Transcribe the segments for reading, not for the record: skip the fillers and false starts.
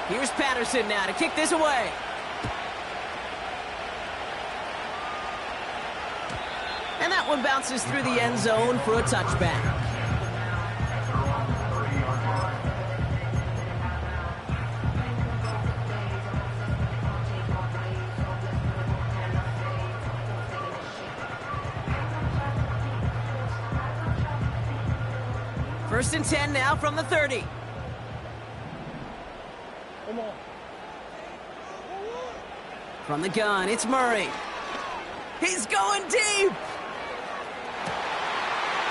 Here's Patterson now to kick this away. And that one bounces through the end zone for a touchback. First and 10 now from the 30. From the gun, it's Murray. He's going deep.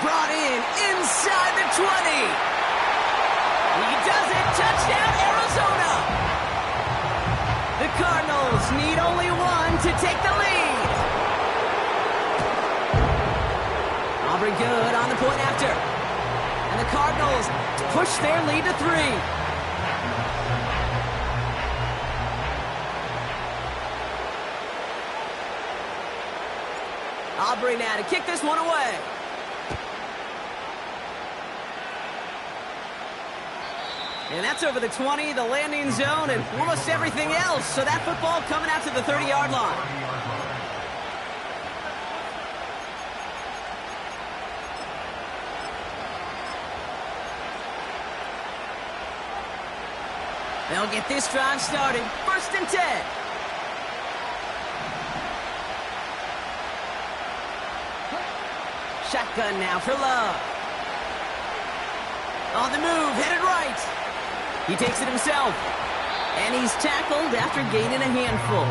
Brought in inside the 20. He does it. Touchdown, Arizona. The Cardinals need only one to take the lead. Aubrey good on the point after. And the Cardinals push their lead to 3. Aubrey now to kick this one away. And that's over the 20, the landing zone, and almost everything else. So that football coming out to the 30-yard line. They'll get this drive started. First and 10. Shotgun now for Love. On the move, headed right. He takes it himself. And he's tackled after gaining a handful.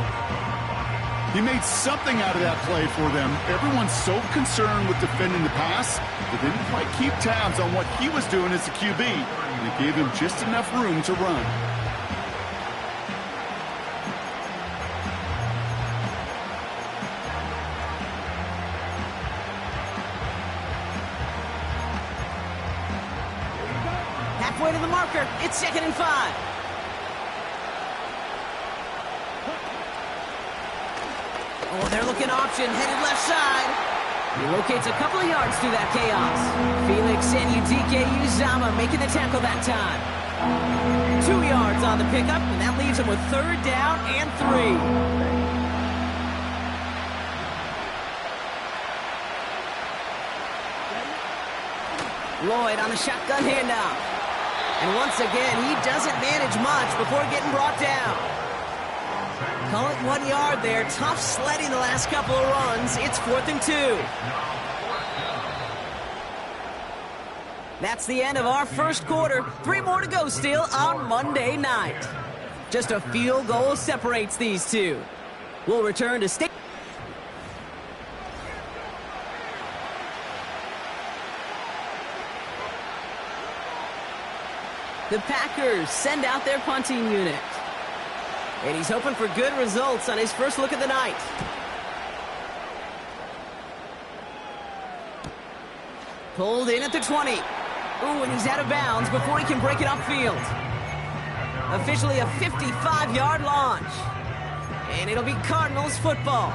He made something out of that play for them. Everyone's so concerned with defending the pass, but they didn't quite keep tabs on what he was doing as a QB. And it gave him just enough room to run. Halfway to the marker. It's 2nd and 5. Oh, they're looking option. Headed left side. He locates a couple of yards through that chaos. Felix and Udike Uzama making the tackle that time. 2 yards on the pickup, and that leaves him with 3rd down and 3. Lloyd on the shotgun handoff. And once again, he doesn't manage much before getting brought down. Call it 1 yard there. Tough sledding the last couple of runs. It's 4th and 2. That's the end of our first quarter. 3 more to go still on Monday night. Just a field goal separates these two. We'll return to state. The Packers send out their punting unit. And he's hoping for good results on his first look of the night. Pulled in at the 20. Ooh, and he's out of bounds before he can break it upfield. Officially a 55-yard launch. And it'll be Cardinals football.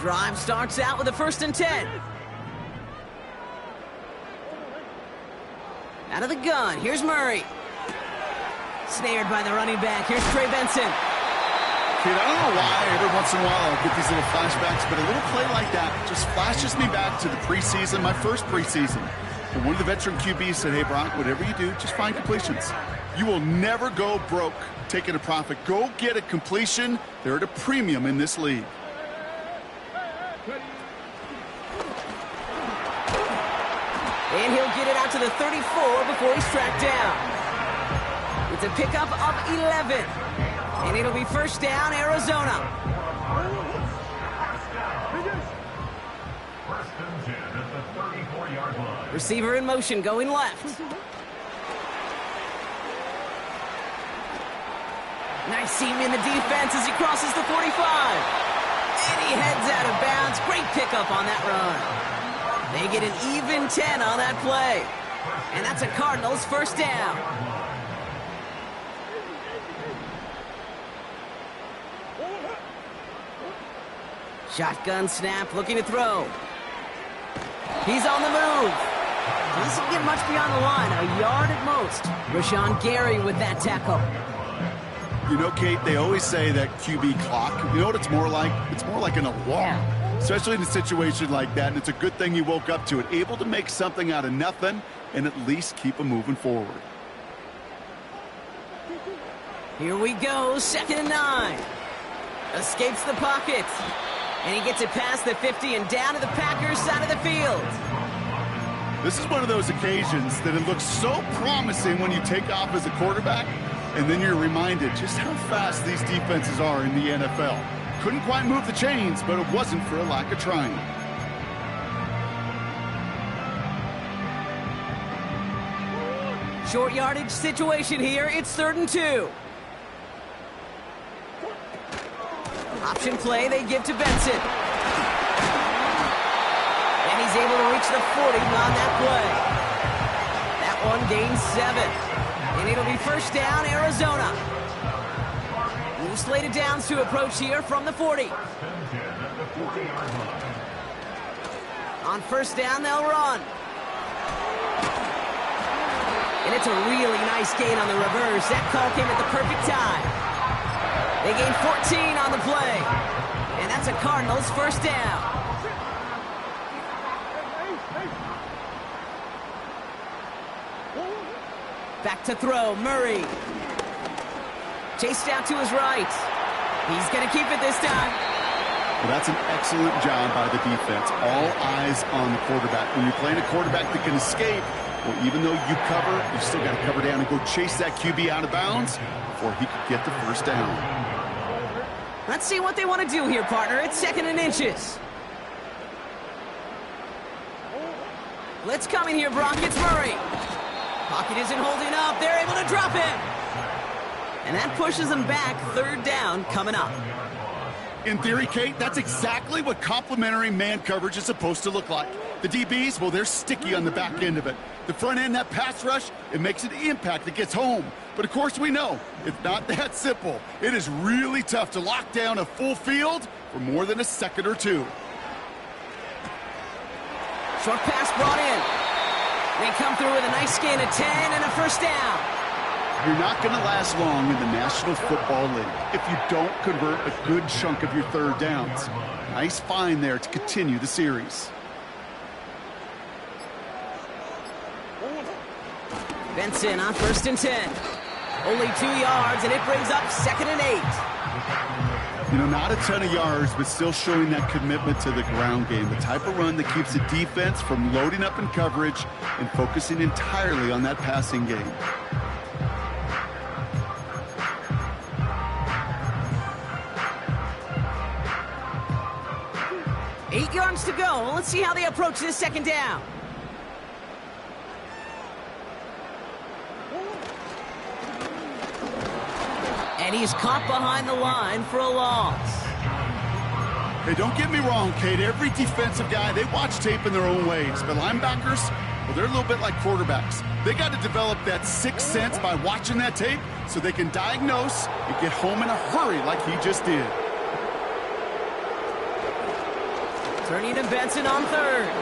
Drive starts out with a 1st and 10. Out of the gun, here's Murray. Snared by the running back, here's Trey Benson. Kid, I don't know why every once in a while I'll get these little flashbacks, but a little play like that just flashes me back to the preseason, my first preseason. And one of the veteran QBs said, hey, Brock, whatever you do, just find completions. You will never go broke taking a profit. Go get a completion. They're at a premium in this league. And he'll get it out to the 34 before he's tracked down. It's a pickup of 11. And it'll be 1st down, Arizona. 1st and 10 at the 34-yard line. Receiver in motion, going left. Nice seam in the defense as he crosses the 45. And he heads out of bounds. Great pickup on that run. They get an even 10 on that play. And that's a Cardinals 1st down. Shotgun snap, looking to throw. He's on the move. Doesn't get much beyond the line, a yard at most. Rashawn Gary with that tackle. You know, Kate, they always say that QB clock, you know what it's more like? It's more like an alarm, especially in a situation like that, and it's a good thing you woke up to it, able to make something out of nothing and at least keep them moving forward. Here we go, 2nd and 9. Escapes the pocket. And he gets it past the 50 and down to the Packers side of the field. This is one of those occasions that it looks so promising when you take off as a quarterback, and then you're reminded just how fast these defenses are in the NFL. Couldn't quite move the chains, but it wasn't for a lack of trying. Short yardage situation here. It's 3rd and 2. Option play they give to Benson. And he's able to reach the 40 on that play. That one gains 7. And it'll be 1st down, Arizona. New slated downs to approach here from the 40. On 1st down, they'll run. And it's a really nice gain on the reverse. That call came at the perfect time. They gain 14 on the play. And that's a Cardinals 1st down. Back to throw, Murray. Chased out to his right. He's going to keep it this time. Well, that's an excellent job by the defense. All eyes on the quarterback. When you're playing a quarterback that can escape, well, even though you cover, you still got to cover down and go chase that QB out of bounds before he could get the 1st down. Let's see what they want to do here, partner. It's 2nd and inches. Blitz coming here, Brock. It's Murray. Pocket isn't holding up. They're able to drop him. And that pushes them back. 3rd down coming up. In theory, Kate, that's exactly what complementary man coverage is supposed to look like. The DBs, well, they're sticky on the back end of it. The front end, that pass rush, it makes an impact that gets home. But of course we know, it's not that simple. It is really tough to lock down a full field for more than a second or two. Short pass brought in. They come through with a nice gain of 10 and a 1st down. You're not going to last long in the National Football League if you don't convert a good chunk of your 3rd downs. Nice find there to continue the series. Benson on 1st and 10. Only 2 yards, and it brings up 2nd and 8. You know, not a ton of yards, but still showing that commitment to the ground game. The type of run that keeps the defense from loading up in coverage and focusing entirely on that passing game. Eight yards to go. Let's see how they approach this 2nd down. And he's caught behind the line for a loss. Hey, don't get me wrong, Kate. Every defensive guy, they watch tape in their own ways. But linebackers, well, they're a little bit like quarterbacks. They got to develop that 6th sense by watching that tape so they can diagnose and get home in a hurry like he just did. Turning to Benson on 3rd.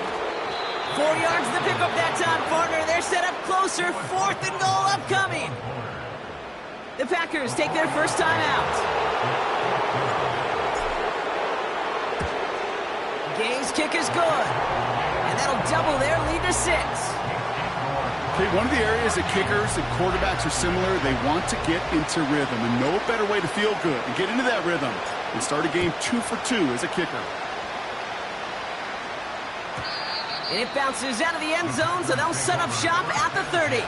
4 yards to pick up that time, partner. They're set up closer. 4th and goal upcoming. The Packers take their 1st time out. Gay's kick is good. And that'll double their lead to 6. Okay, one of the areas that kickers and quarterbacks are similar, they want to get into rhythm. And no better way to feel good and get into that rhythm than start a game 2 for 2 as a kicker. And it bounces out of the end zone, so they'll set up shop at the 30.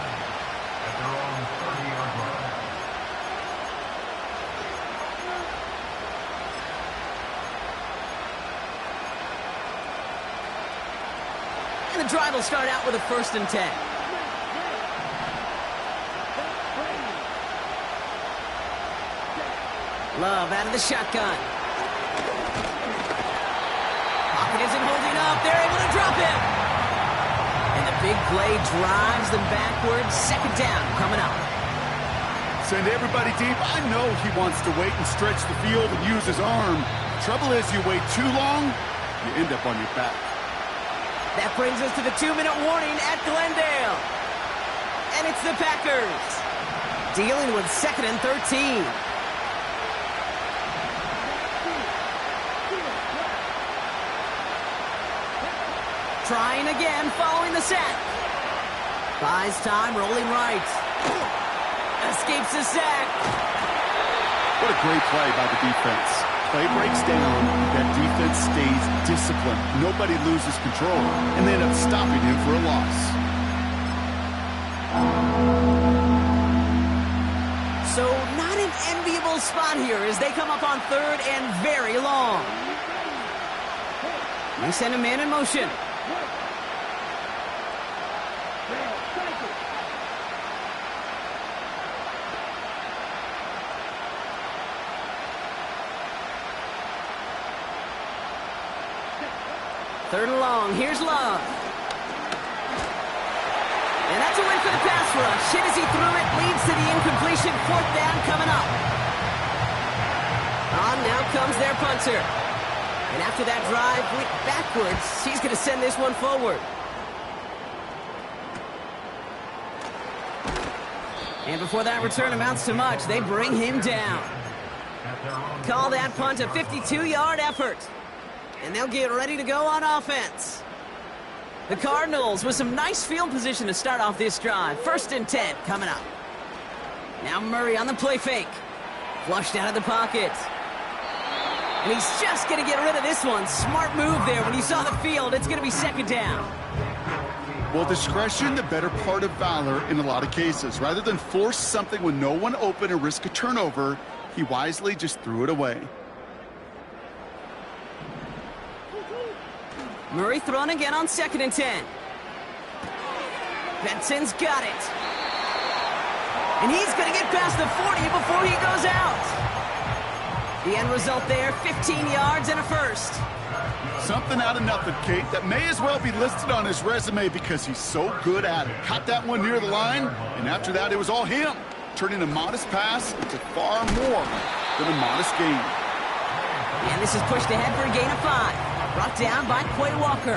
And the drive will start out with a 1st and 10. Love out of the shotgun. Pocket isn't holding up. They're able to drop him. And the big play drives them backwards. 2nd down coming up. Send everybody deep. I know he wants to wait and stretch the field and use his arm. Trouble is, you wait too long, you end up on your back. That brings us to the 2-minute warning at Glendale. And it's the Packers dealing with 2nd and 13. Trying again following the sack. Buys time, rolling right. Escapes the sack. What a great play by the defense. Play breaks down, that defense stays disciplined. Nobody loses control, and they end up stopping him for a loss. So not an enviable spot here as they come up on 3rd and very long. They send a man in motion. Third and long. Here's Love. And that's a win for the pass rush. Hit as he threw it. Leads to the incompletion. 4th down coming up. On now comes their punter. And after that drive went backwards, he's going to send this one forward. And before that return amounts to much, they bring him down. Call that punt a 52-yard effort. And they'll get ready to go on offense. The Cardinals with some nice field position to start off this drive. 1st and 10 coming up. Now Murray on the play fake. Flushed out of the pocket. And he's just going to get rid of this one. Smart move there. When you saw the field, it's going to be 2nd down. Well, discretion, the better part of valor in a lot of cases. Rather than force something with no one open and risk a turnover, he wisely just threw it away. Murray thrown again on 2nd and 10. Benson's got it. And he's going to get past the 40 before he goes out. The end result there, 15 yards and a first. Something out of nothing, Kate, that may as well be listed on his resume because he's so good at it. Caught that one near the line, and after that, it was all him, turning a modest pass into far more than a modest gain. And this is pushed ahead for a gain of 5. Brought down by Quay Walker.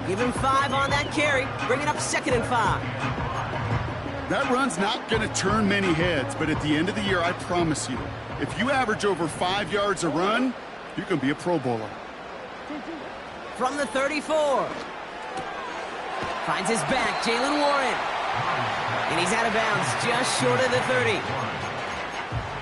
Give him 5 on that carry, bringing up 2nd and 5. That run's not going to turn many heads, but at the end of the year, I promise you, if you average over 5 yards a run, you're going to be a Pro Bowler. From the 34. Finds his back, Jalen Warren. And he's out of bounds, just short of the 30.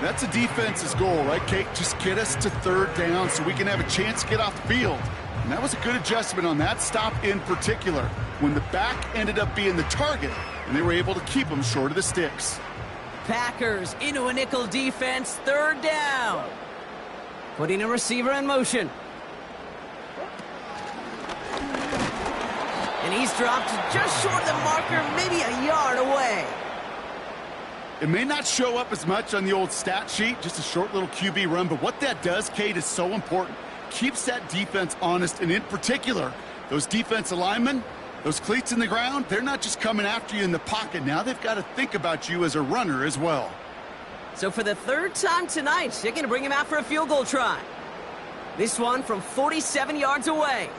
That's a defense's goal, right, Kate? Just get us to 3rd down so we can have a chance to get off the field. And that was a good adjustment on that stop in particular, when the back ended up being the target, and they were able to keep him short of the sticks. Packers into a nickel defense, 3rd down. Putting a receiver in motion. And he's dropped just short of the marker, maybe a yard away. It may not show up as much on the old stat sheet, just a short little QB run, but what that does, Kate, is so important. Keeps that defense honest, and in particular, those defensive linemen, those cleats in the ground, they're not just coming after you in the pocket. Now they've got to think about you as a runner as well. So for the 3rd time tonight, they're going to bring him out for a field goal try. This one from 47 yards away.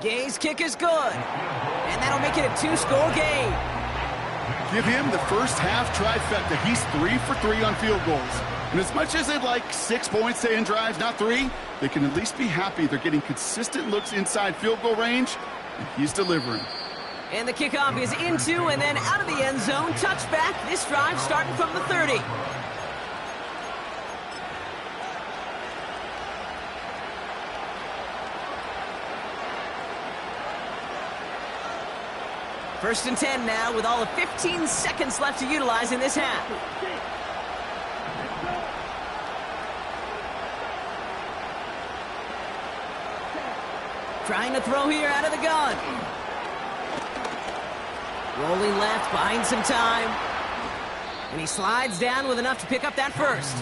Gay's kick is good. And that'll make it a 2-score game. Give him the first half trifecta. He's 3 for 3 on field goals. And as much as they'd like 6 points to end drives, not 3, they can at least be happy they're getting consistent looks inside field goal range, and he's delivering. And the kickoff is into and then out of the end zone. Touchback. This drive starting from the 30. First and 10 now with all of 15 seconds left to utilize in this half. Trying to throw here out of the gun. Rolling left, buying some time. And he slides down with enough to pick up that first.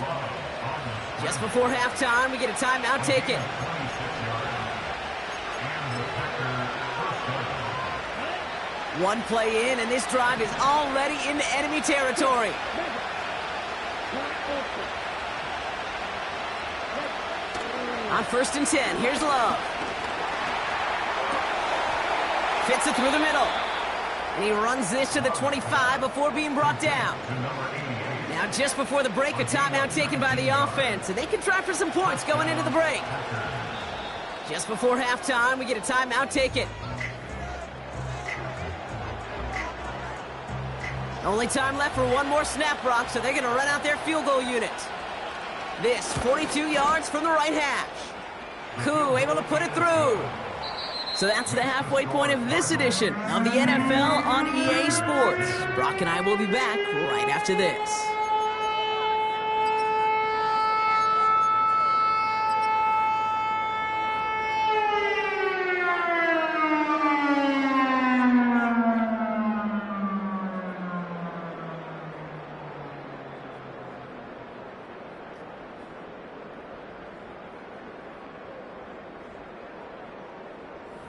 Just before halftime, we get a timeout taken. One play in, and this drive is already into enemy territory. On 1st and 10, here's Love. Fits it through the middle. And he runs this to the 25 before being brought down. Now, just before the break, a timeout taken by the offense, and they can try for some points going into the break. Just before halftime, we get a timeout taken. Only time left for one more snap, Brock, so they're going to run out their field goal unit. This, 42 yards from the right hash. Koo able to put it through. So that's the halfway point of this edition of the NFL on EA Sports. Brock and I will be back right after this.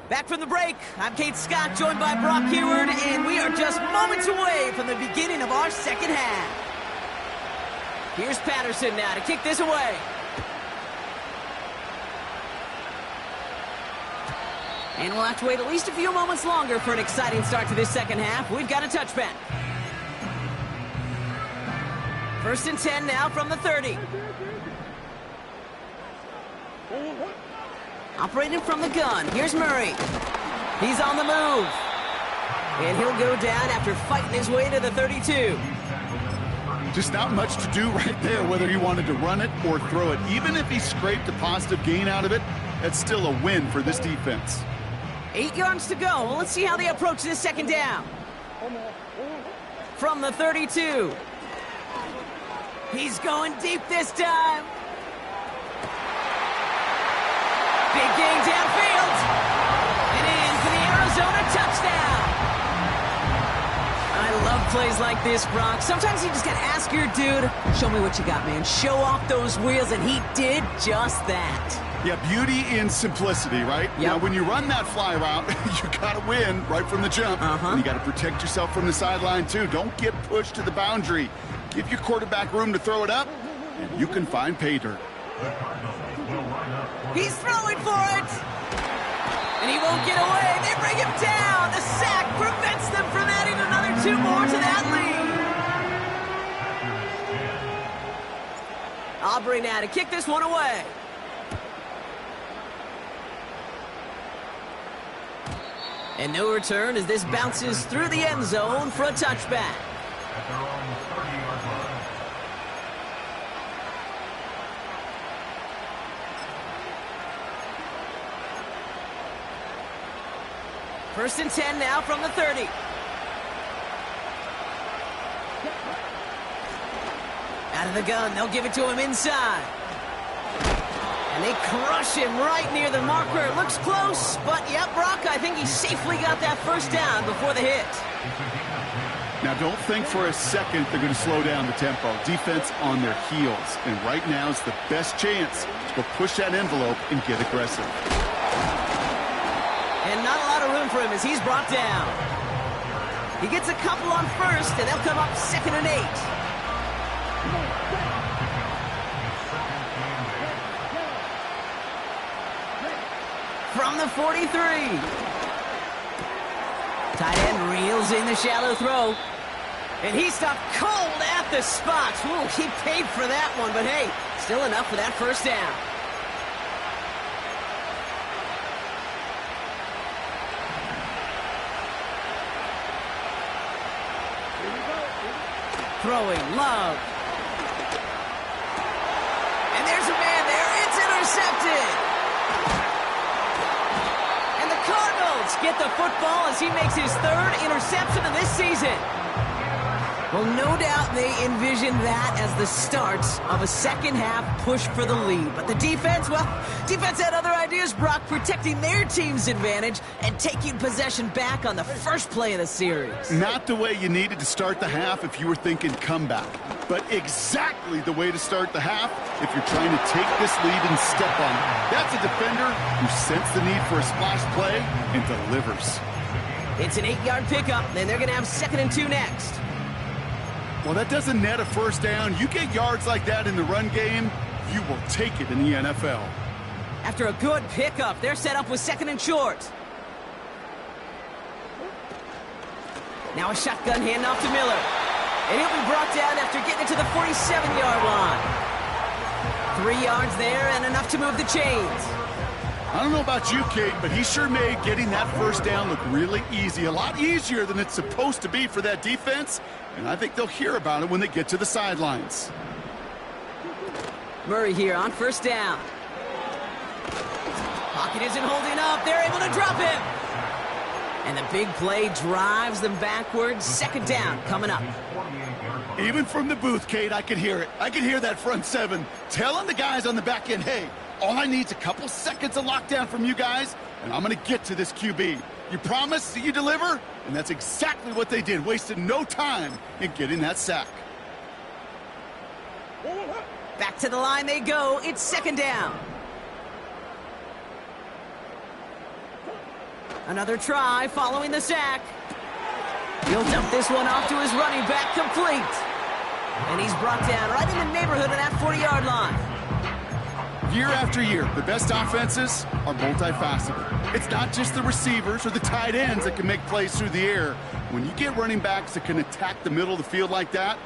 Back from the break, I'm Kate Scott, joined by Brock Heward, and we are just moments away from the beginning of our second half. Here's Patterson now to kick this away. And we'll have to wait at least a few moments longer for an exciting start to this second half. We've got a touchback. 1st and 10 now from the 30. Operating from the gun, here's Murray. He's on the move. And he'll go down after fighting his way to the 32. Just not much to do right there, whether he wanted to run it or throw it. Even if he scraped a positive gain out of it, that's still a win for this defense. 8 yards to go. Well, let's see how they approach this second down. From the 32. He's going deep this time. Big gain downfield. And in for the Arizona touchdown. I love plays like this, Brock. Sometimes you just got to ask your dude, show me what you got, man. Show off those wheels, and he did just that. Yeah, beauty in simplicity, right? Yep. Now, when you run that fly route, you got to win right from the jump. And you got to protect yourself from the sideline, too. Don't get pushed to the boundary. Give your quarterback room to throw it up, and you can find pay dirt. He's throwing for it. And he won't get away. They bring him down. The sack prevents them from adding another 2 more to that lead. Aubrey now to kick this one away. And no return as this bounces through the end zone for a touchback. At their own 30-yard line. First and 10 now from the 30. Out of the gun, they'll give it to him inside. And they crush him right near the marker. It looks close, but yep, Brock, I think he safely got that first down before the hit. Now, don't think for a second they're going to slow down the tempo. Defense on their heels. And right now is the best chance to go push that envelope and get aggressive. And not a lot of room for him as he's brought down. He gets a couple on first, and they'll come up 2nd and 8. From the 43. Tight end reels in the shallow throw. And he stopped cold at the spot. Ooh, he paid for that one, but hey, still enough for that first down. Throwing, Love. And there's a man there. It's intercepted. And the Cardinals get the football as he makes his 3rd interception of this season. Well, no doubt they envisioned that as the start of a second half push for the lead. But the defense, well, defense had other ideas. Buccaneers, Brock, protecting their team's advantage and taking possession back on the first play of the series. Not the way you needed to start the half if you were thinking comeback, but exactly the way to start the half if you're trying to take this lead and step on it. That's a defender who sensed the need for a splash play and delivers. It's an 8-yard pickup, and they're going to have 2nd and 2 next. Well, that doesn't net a first down. You get yards like that in the run game, you will take it in the NFL. After a good pickup, they're set up with 2nd and short. Now a shotgun handoff to Miller. And he'll be brought down after getting it to the 47-yard line. 3 yards there and enough to move the chains. I don't know about you, Kate, but he sure made getting that first down look really easy. A lot easier than it's supposed to be for that defense. And I think they'll hear about it when they get to the sidelines. Murray here on 1st down. Pocket isn't holding up. They're able to drop him. And the big play drives them backwards. 2nd down coming up. Even from the booth, Kate, I could hear it. I could hear that front 7 telling the guys on the back end, hey, all I need is a couple seconds of lockdown from you guys, and I'm going to get to this QB. You promise that you deliver? And that's exactly what they did. Wasted no time in getting that sack. Back to the line they go. It's 2nd down. Another try following the sack. He'll dump this one off to his running back, complete. And he's brought down right in the neighborhood of that 40-yard line. Year after year, the best offenses are multifaceted. It's not just the receivers or the tight ends that can make plays through the air. When you get running backs that can attack the middle of the field like that,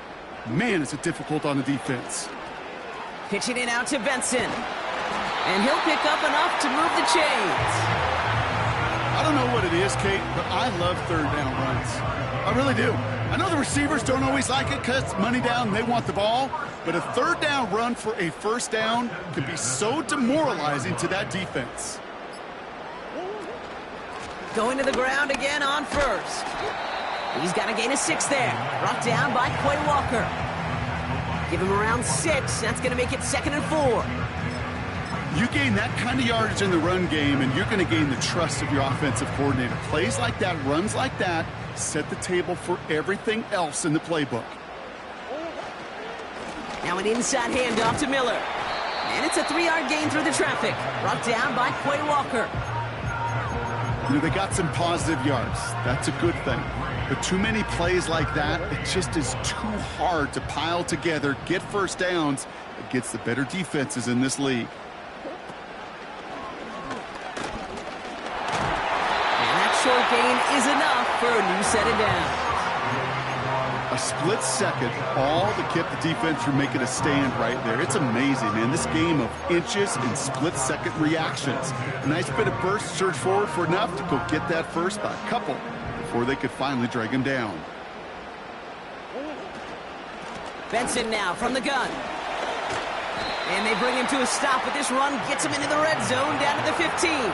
man, is it difficult on the defense. Pitching it out to Benson. And he'll pick up enough to move the chains. I don't know what it is, Kate, but I love 3rd down runs. I really do. I know the receivers don't always like it because it's money down and they want the ball, but a 3rd down run for a 1st down can be so demoralizing to that defense. Going to the ground again on 1st. He's got a gain of 6 there. Brought down by Quay Walker. Give him around 6. That's going to make it 2nd and 4. You gain that kind of yardage in the run game, and you're going to gain the trust of your offensive coordinator. Plays like that, runs like that, set the table for everything else in the playbook. Now an inside handoff to Miller. And it's a 3-yard gain through the traffic. Brought down by Quay Walker. You know, they got some positive yards. That's a good thing. But too many plays like that, it just is too hard to pile together, get first downs against the better defenses in this league. Short gain is enough for a new set of downs. A split second, all that kept the defense from making a stand right there. It's amazing, man. This game of inches and split-second reactions. A nice bit of burst, surge forward for enough to go get that first by a couple before they could finally drag him down. Benson now from the gun. And they bring him to a stop, but this run gets him into the red zone down to the 15.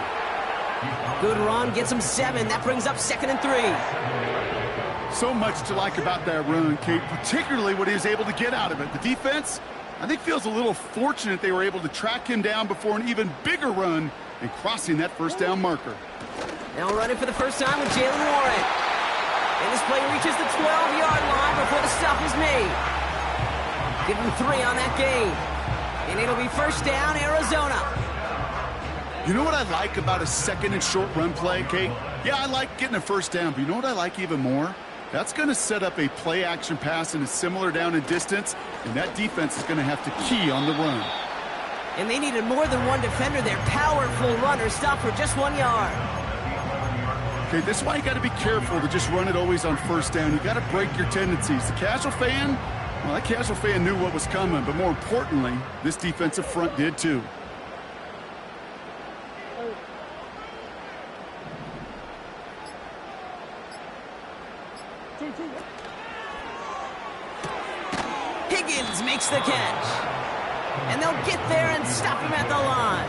Good run, gets him 7. That brings up 2nd and 3. So much to like about that run, Kate, particularly what he was able to get out of it. The defense, I think, feels a little fortunate they were able to track him down before an even bigger run and crossing that first down marker. Now running for the first time with Jalen Warren. And this play reaches the 12-yard line before the stop is made. Give him 3 on that gain. And it'll be 1st down, Arizona. You know what I like about a 2nd and short run play, Kate? Yeah, I like getting a first down, but you know what I like even more? That's going to set up a play-action pass in a similar down and distance, and that defense is going to have to key on the run. And they needed more than one defender. Their powerful runner stopped for just 1 yard. Okay, this is why you got to be careful to just run it always on first down. You got to break your tendencies. The casual fan, well, that casual fan knew what was coming, but more importantly, this defensive front did too. Higgins makes the catch. And they'll get there and stop him at the line.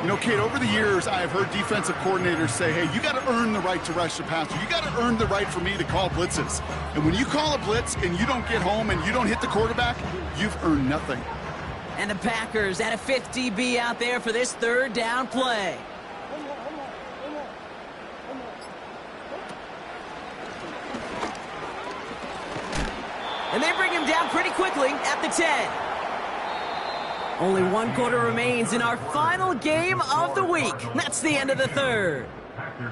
You know, Kate, over the years, I have heard defensive coordinators say, hey, you got to earn the right to rush the passer. You got to earn the right for me to call blitzes. And when you call a blitz and you don't get home and you don't hit the quarterback, you've earned nothing. And the Packers at a 5th DB out there for this 3rd down play. And they bring him down pretty quickly at the 10. Only 1 quarter remains in our final game of the week. That's the end of the 3rd.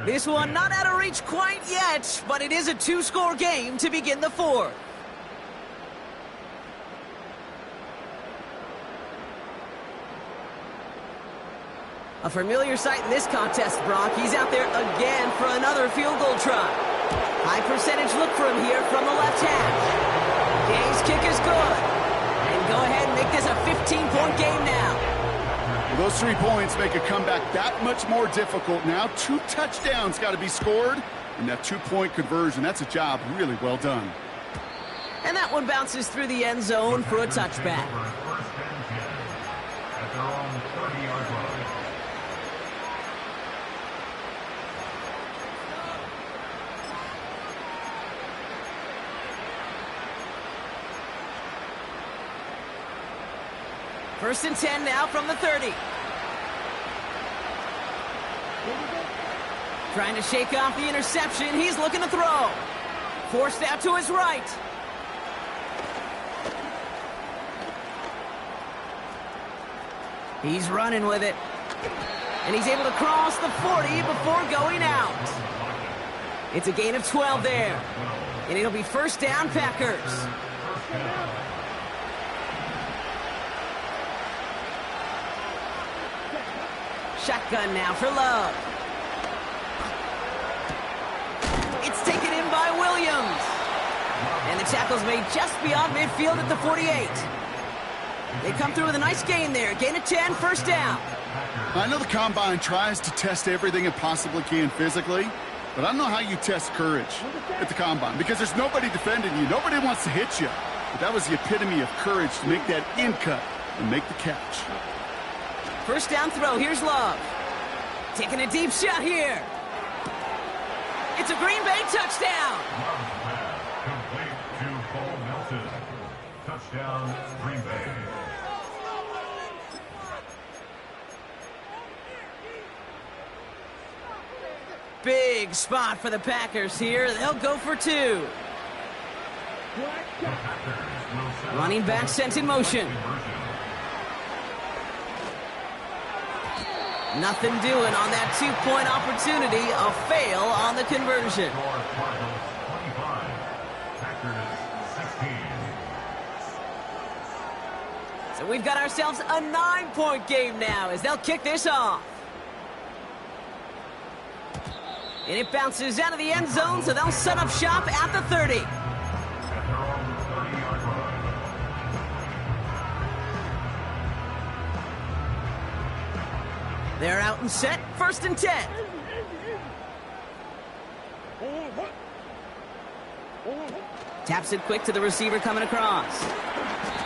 This one not out of reach quite yet, but it is a 2-score game to begin the 4th. A familiar sight in this contest, Brock. He's out there again for another field goal try. High percentage look for him here from the left hash. Game's kick is good. And go ahead and make this a 15-point game now. Well, those 3 points make a comeback that much more difficult now. 2 touchdowns got to be scored. And that 2-point conversion, that's a job really well done. And that one bounces through the end zone for a touchback. At their own 30-yard line. First and 10 now from the 30. Trying to shake off the interception. He's looking to throw. Forced out to his right. He's running with it. And he's able to cross the 40 before going out. It's a gain of 12 there. And it'll be first down, Packers. Shotgun now for Love. It's taken in by Williams. And the tackle's made just beyond midfield at the 48. They come through with a nice gain there. Gain of 10, first down. I know the Combine tries to test everything it possibly can physically, but I don't know how you test courage at the Combine because there's nobody defending you. Nobody wants to hit you. But that was the epitome of courage to make that in cut and make the catch. First down throw. Here's Love. Taking a deep shot here. It's a Green Bay touchdown. Complete to Paul Melton. Touchdown, Green Bay. Big spot for the Packers here. They'll go for 2. Running back sent in motion. Nothing doing on that 2-point opportunity. A fail on the conversion. So we've got ourselves a 9-point game now as they'll kick this off. And it bounces out of the end zone, so they'll set up shop at the 30. They're out and set, first and 10. Taps it quick to the receiver coming across.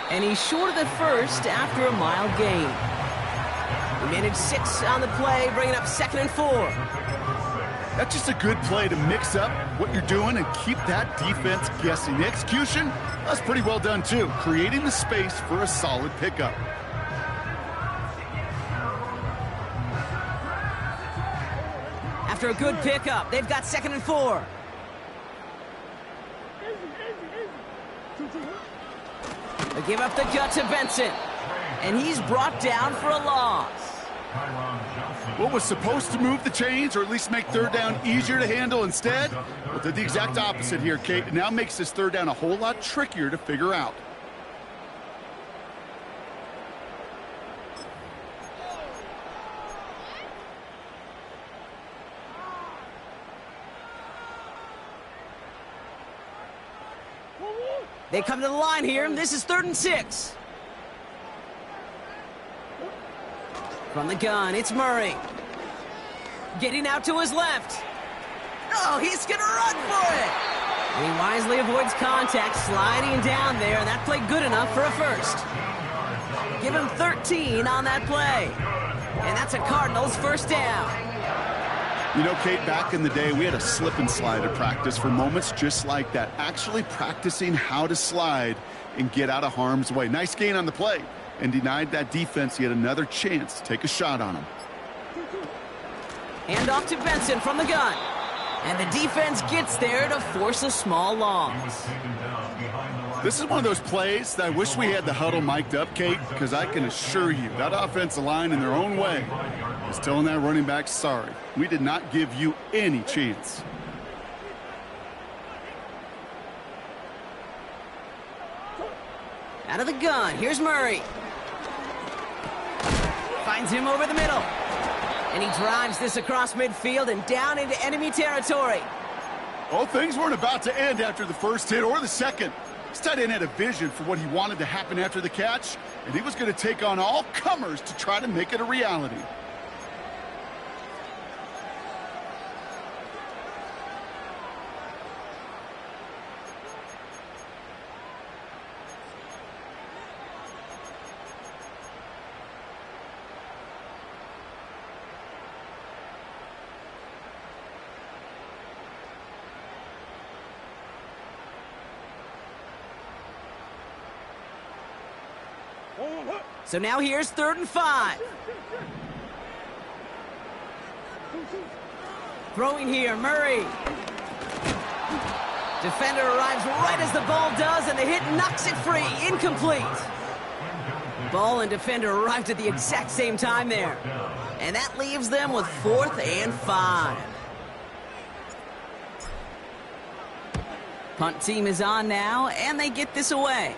And he's short of the first after a mild gain. He managed 6 on the play, bringing up 2nd and 4. That's just a good play to mix up what you're doing and keep that defense guessing. The execution, that's pretty well done too, creating the space for a solid pickup. After a good pickup, they've got 2nd and 4. They give up the gut to Benson. And he's brought down for a loss. What was supposed to move the chains or at least make 3rd down easier to handle instead? Well, did the exact opposite here, Kate. It now makes this 3rd down a whole lot trickier to figure out. They come to the line here, and this is 3rd and 6. From the gun, it's Murray. Getting out to his left. Oh, he's going to run for it. And he wisely avoids contact, sliding down there, and that played good enough for a first. Give him 13 on that play. And that's a Cardinals first down. You know, Kate, back in the day, we had a slip and slide at practice for moments just like that. Actually practicing how to slide and get out of harm's way. Nice gain on the play. and denied that defense yet another chance to take a shot on him. Hand off to Benson from the gun. And the defense gets there to force a small loss. This is one of those plays that I wish we had the huddle mic'd up, Kate, because I can assure you that offensive line in their own way is telling that running back, sorry, we did not give you any chance. Out of the gun, here's Murray. Finds him over the middle. And he drives this across midfield and down into enemy territory. Oh, things weren't about to end after the first hit or the second. This tight end had a vision for what he wanted to happen after the catch, and he was going to take on all comers to try to make it a reality. So now here's 3rd and 5. Throwing here, Murray. Defender arrives right as the ball does, and the hit knocks it free. Incomplete. Ball and defender arrived at the exact same time there. And that leaves them with 4th and 5. Punt team is on now, and they get this away.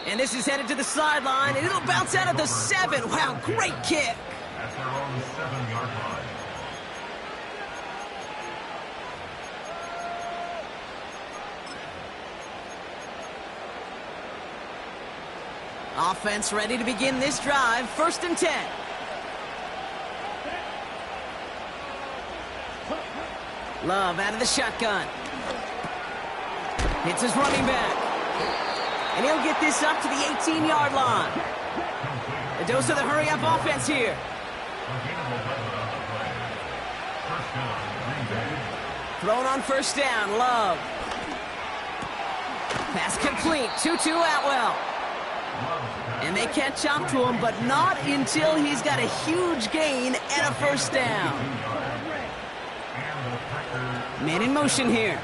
And this is headed to the sideline, and it'll bounce out at the 7. Wow, great kick. At their own 7-yard line. Offense ready to begin this drive. 1st and 10. Love out of the shotgun. Hits his running back. And he'll get this up to the 18-yard line. A dose of the hurry-up offense here. Thrown on 1st down, Love. Pass complete, 2-2 Atwell. And they catch up to him, but not until he's got a huge gain and a 1st down. Man in motion here.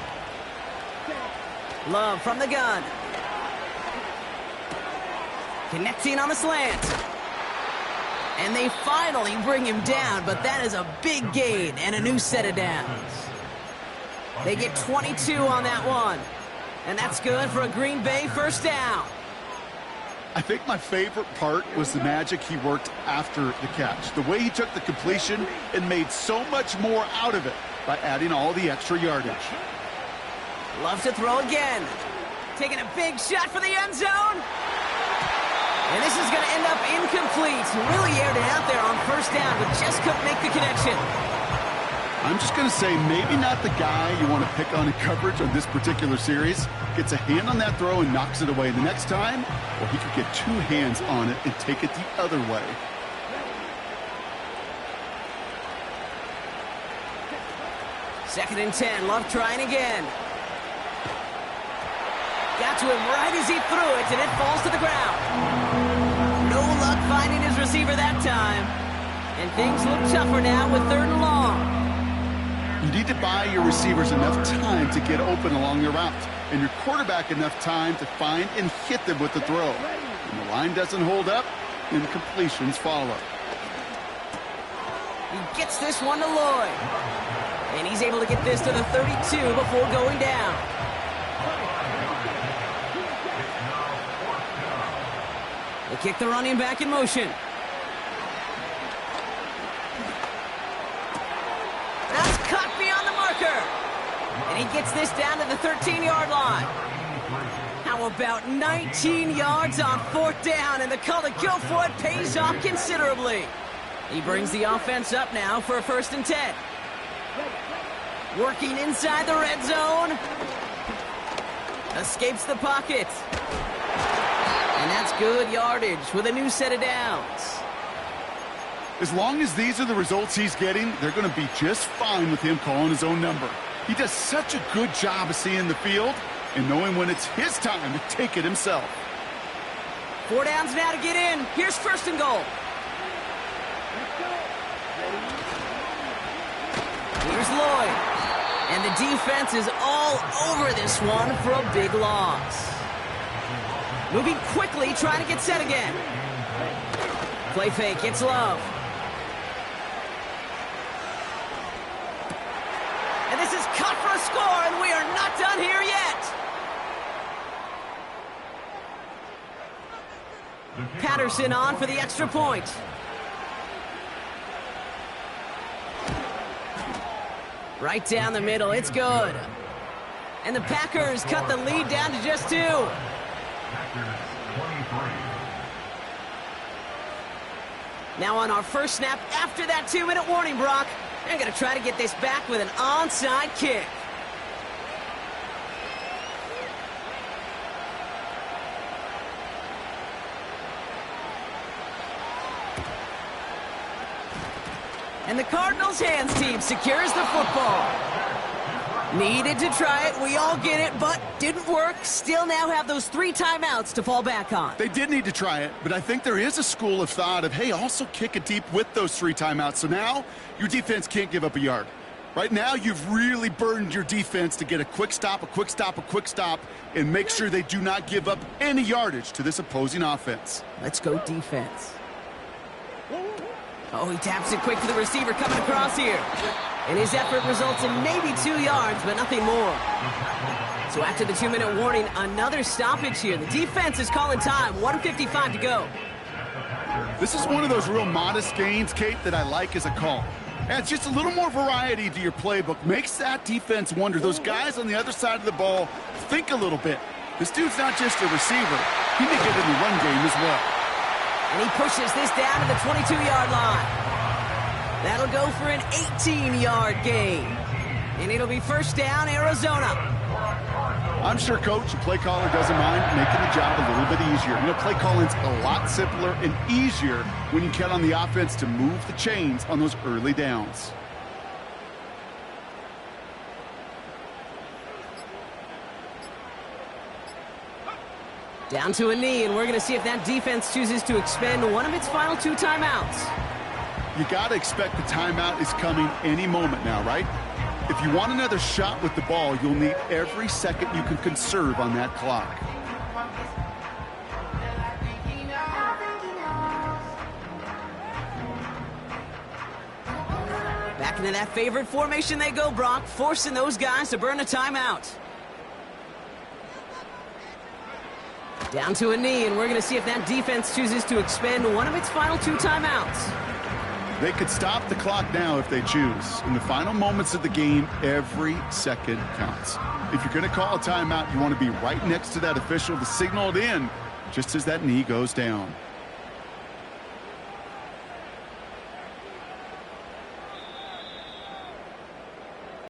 Love from the gun. Connecting on the slant. And they finally bring him down, but that is a big gain and a new set of downs. They get 22 on that one. And that's good for a Green Bay 1st down. I think my favorite part was the magic he worked after the catch. The way he took the completion and made so much more out of it by adding all the extra yardage. Love to throw again. Taking a big shot for the end zone. And this is going to end up incomplete. Really aired it out there on 1st down, but just couldn't make the connection. I'm just going to say maybe not the guy you want to pick on in coverage on this particular series. Gets a hand on that throw and knocks it away. The next time, well, he could get 2 hands on it and take it the other way. Second and 10. Love trying again. Got to him right as he threw it, and it falls to the ground. No luck finding his receiver that time. And things look tougher now with 3rd and long. You need to buy your receivers enough time to get open along the route, and your quarterback enough time to find and hit them with the throw. When the line doesn't hold up, then completions follow. He gets this one to Lloyd. And he's able to get this to the 32 before going down. They kick the running back in motion. That's cut beyond the marker. And he gets this down to the 13-yard line. How about 19 yards on 4th down, and the call to go for it pays off considerably. He brings the offense up now for a 1st and 10. Working inside the red zone. Escapes the pocket. And that's good yardage with a new set of downs. As long as these are the results he's getting, they're going to be just fine with him calling his own number. He does such a good job of seeing the field and knowing when it's his time to take it himself. 4 downs now to get in. Here's first and goal. Here's Lloyd. And the defense is all over this one for a big loss. Moving quickly, trying to get set again. Play fake, it's Love. And this is cut for a score, and we are not done here yet. Patterson on for the extra point. Right down the middle, it's good. And the Packers cut the lead down to just 2. Now on our first snap after that 2-minute warning, Brock. They're going to try to get this back with an onside kick. And the Cardinals' hands team secures the football. Needed to try it, we all get it, but didn't work. Still now have those 3 timeouts to fall back on. They did need to try it, but I think there is a school of thought of, hey, also kick it deep with those 3 timeouts. So now your defense can't give up a yard. Right now you've really burdened your defense to get a quick stop, a quick stop, a quick stop, and make sure they do not give up any yardage to this opposing offense. Let's go defense. Oh, he taps it quick to the receiver coming across here. And his effort results in maybe 2 yards, but nothing more. So after the 2-minute warning, another stoppage here. The defense is calling time. 1:55 to go. This is one of those real modest gains, Kate, that I like as a call. Adds just a little more variety to your playbook. Makes that defense wonder. Those guys on the other side of the ball think a little bit. This dude's not just a receiver. He may get in the run game as well. And he pushes this down to the 22-yard line. That'll go for an 18-yard gain. And it'll be first down, Arizona. I'm sure coach and play caller doesn't mind making the job a little bit easier. You know, play calling's a lot simpler and easier when you count on the offense to move the chains on those early downs. Down to a knee, and we're going to see if that defense chooses to expend one of its final 2 timeouts. You got to expect the timeout is coming any moment now, right? If you want another shot with the ball, you'll need every second you can conserve on that clock. Back into that favorite formation they go, Brock, forcing those guys to burn a timeout. Down to a knee, and we're going to see if that defense chooses to expend one of its final 2 timeouts. They could stop the clock now if they choose. In the final moments of the game, every second counts. If you're going to call a timeout, you want to be right next to that official to signal it in just as that knee goes down.